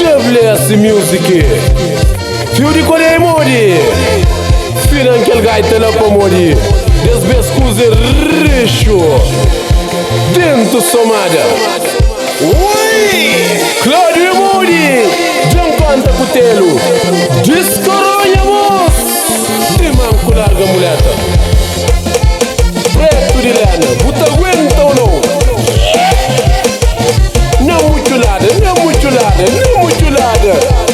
Esse music Fiu di Coreia mori Fina anche il gai te la pomori Desbescuze riscio Dentro Somalia Ui Claudio mori Giampanta Putelu Discoronha mos Dimanco larga muleta Preto di lana Buta aguenta ou não Não muito lada, não muito lada, não muito lada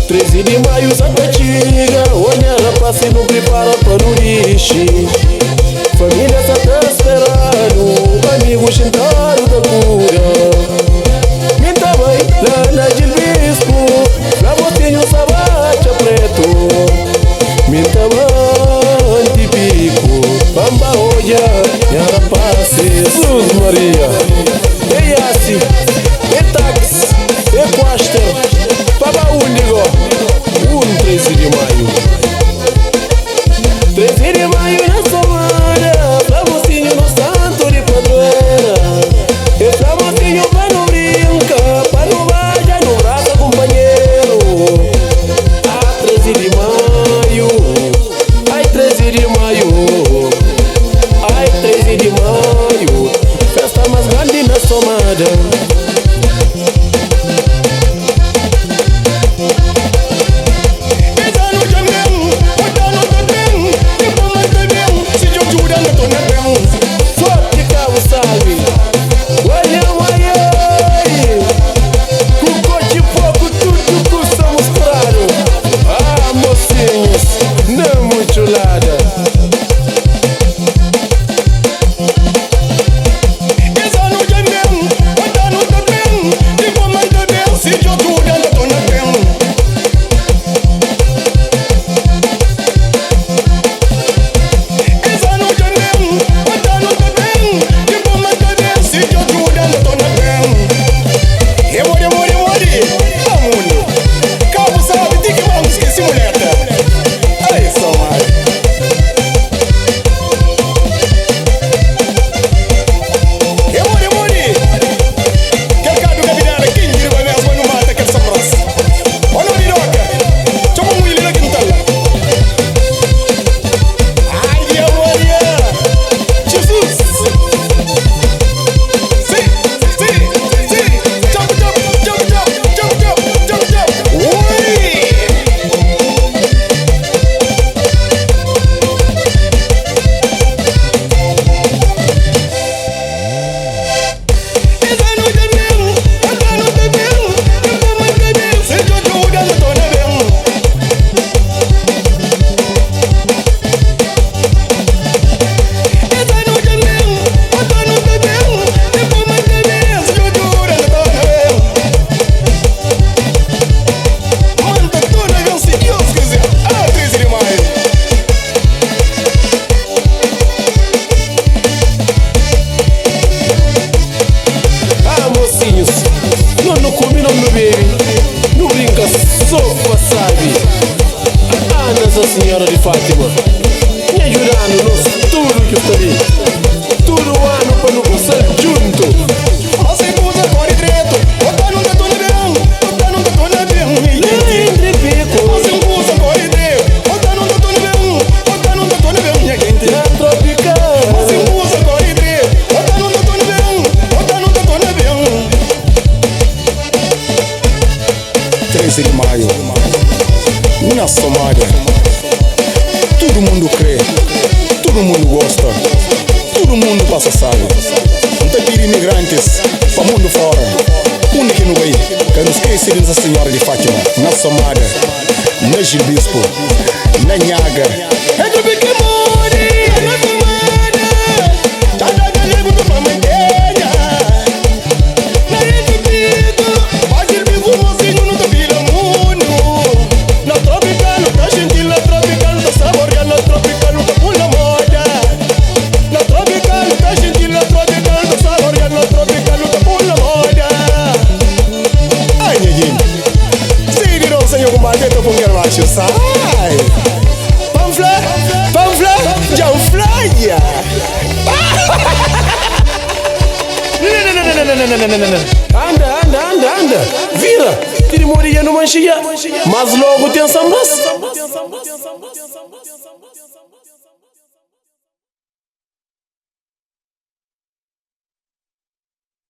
13 de maio, Sapatiga Olha, rapaz, se não prepara para o lixo Família está te esperando Amigos sentaram da cura Minta mãe, lana de bispo Pra botinho sabate preto Minta mãe de pico Bamba olha, e rapaz Jesus Maria E Yassi, e Tax, e Quaster Papa Único 13 de maio 13 de maio na semana Pra mocinho no santo de padroeira E pra mocinho pra não brinca Pra não vaja no braço companheiro 13 de maio Ai 13 de maio Ai 13 de maio Festa mais grande na somada Senhora de Fátima, me ajudando nos tudo que eu falei. Tudo ano para não passar junto. Você usa cor e preto, bota no dedo no verão, bota no dedo no verão. Entre pico. Você usa cor e preto, bota no dedo no verão, bota no dedo no verão. Minha gente na tropical. Você usa cor e preto, bota no dedo no verão, bota no dedo no verão. 13 de maio, na Somália. Todo mundo crê, todo mundo gosta, todo mundo passa sabe. Não tem que ir imigrantes para o mundo fora. Onde que não vai? Que não esquece de Nossa Senhora de Fátima, na Somália, na Gil Bispo, na Nhaga. É do Bique Mori, na Somália. Já dá lego do Pamangueira. Na Rede Pico, mas Gil Bispo mocinho não te vira mundo. Na tropical, tá gentil, na tropical, tá saboreando, na tropical, tá pula moda. Na tropical, tá gentil, na tropical, tá saboreando, na tropical, tá pula moda. Ai, neguinho, se de novo, senhor, combater, tô com o garbacho, sai. Panfla, John Flyer. Anda. Vira. Tiri mori ya no manchia. Mas logo tem sambras.